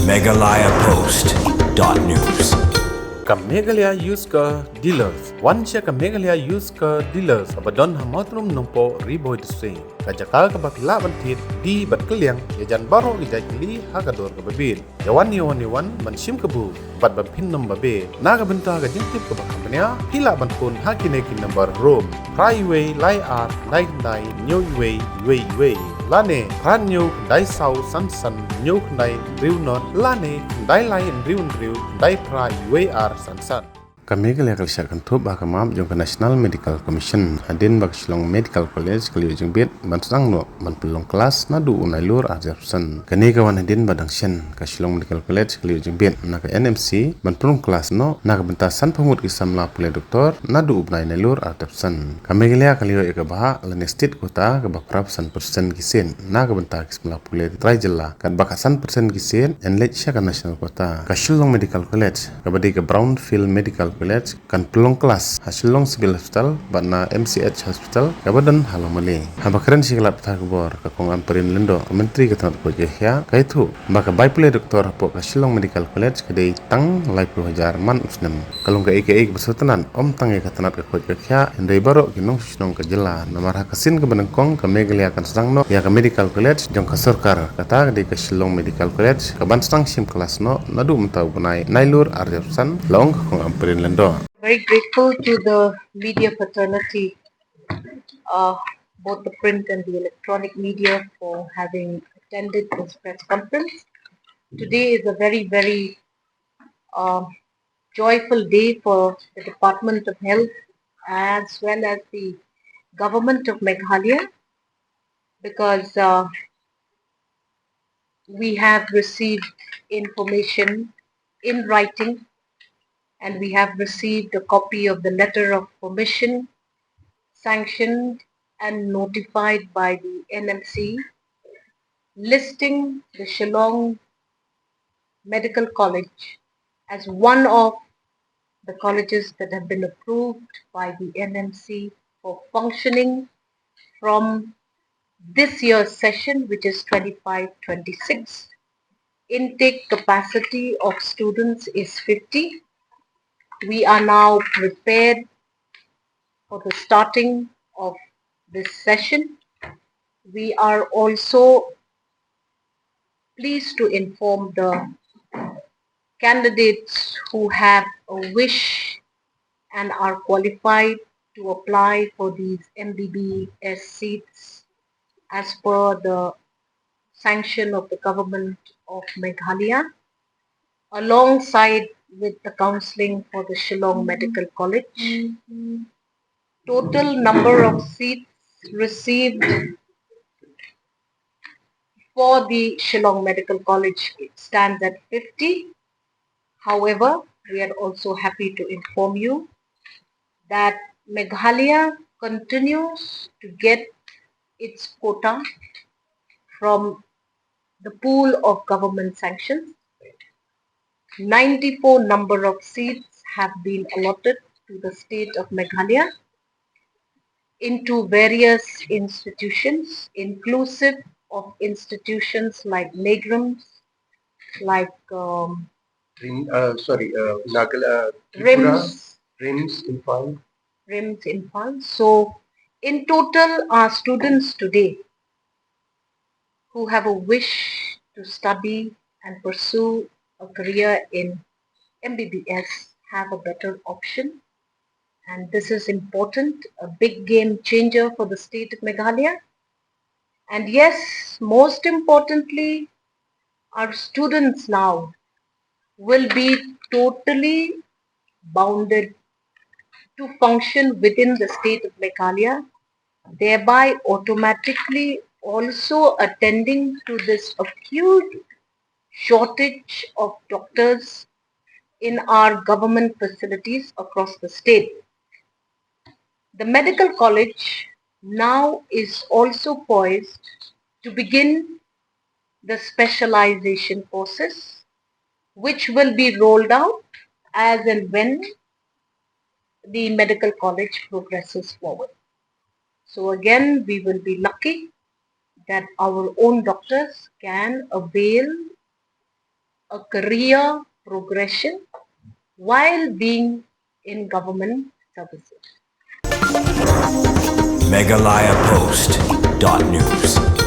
MeghalayaPost.news. Meghalaya used car dealers. One check Meghalaya used car dealers abadon hamotrum nompo riboy dising. Kajakal kabakila bantit di batkeliang yajan baro gijajli hagador kababil. Yawan manshim kabu bat bampin babe. Naga benta gajintip kabakambanya hila banpun hakinekin number room. Highway lai art nai new way. Lane ranyo dai sau san nyuk nai riu non lane dai lai riu dai pra UAR san. Meghalaya kalsya kantup bakamam jong National Medical Commission Hadien bak Shillong Medical College Ioh Jingbit bansang no manpulong kelas nadu unailur ajarsan kani kawan Hadien badang sien ka Shillong Medical College Ioh Jingbit naka NMC manpulong kelas no naka bentasan pemut ki Samla Pule doktor nadu ubnai nailur ajarsan Meghalaya kalio eka baha lanestit kota ka bakrap san persen kisen naka bentak Samla Pule trajela kan bakasan persen kisen en lech ka national kota ka Shillong Medical College ka badi ka Brownfield Medical College kan pelong kelas Shillong Civil Hospital batna MCH Hospital kabadan halomali habakren siglap takbor ka kong amperin lendo menteri ketanat pojehya kaitu baka baipule doktor po ka Shillong Medical College kadai tang lai hajar man usnem kalung ka ike besotanan om tange ketanat ka pojehya endai baro kinong Shillong ka jela nomor hakasin ka benengkong ka Meghalaya kan sedang no ya ka Medical College jong ka sarkar kata kadai ka Shillong Medical College ka bansang sim kelas no nadu mentau bunai nailur arjapsan long ka kong amperin Very grateful to the media fraternity, both the print and the electronic media, for having attended this press conference. Today is a very joyful day for the Department of Health as well as the government of Meghalaya, because we have received information in writing, and we have received a copy of the letter of permission sanctioned and notified by the NMC, listing the Shillong Medical College as one of the colleges that have been approved by the NMC for functioning from this year's session, which is 25-26. Intake capacity of students is 50. We are now prepared for the starting of this session. We are also pleased to inform the candidates who have a wish and are qualified to apply for these MBBS seats as per the sanction of the government of Meghalaya, alongside with the counselling for the Shillong Medical College. Total number of seats received for the Shillong Medical College stands at 50. However, we are also happy to inform you that Meghalaya continues to get its quota from the pool of government sanctions. 94 number of seats have been allotted to the state of Meghalaya into various institutions, inclusive of institutions like Negrams, like RIMS Infant. So, in total, our students today who have a wish to study and pursue a career in MBBS have a better option. And this is important, a big game changer for the state of Meghalaya. And yes, most importantly, our students now will be totally bounded to function within the state of Meghalaya, thereby automatically also attending to this acute shortage of doctors in our government facilities across the state. The medical college now is also poised to begin the specialization courses, which will be rolled out as and when the medical college progresses forward. So again, we will be lucky that our own doctors can avail a career progression while being in government services. meghalayapost.news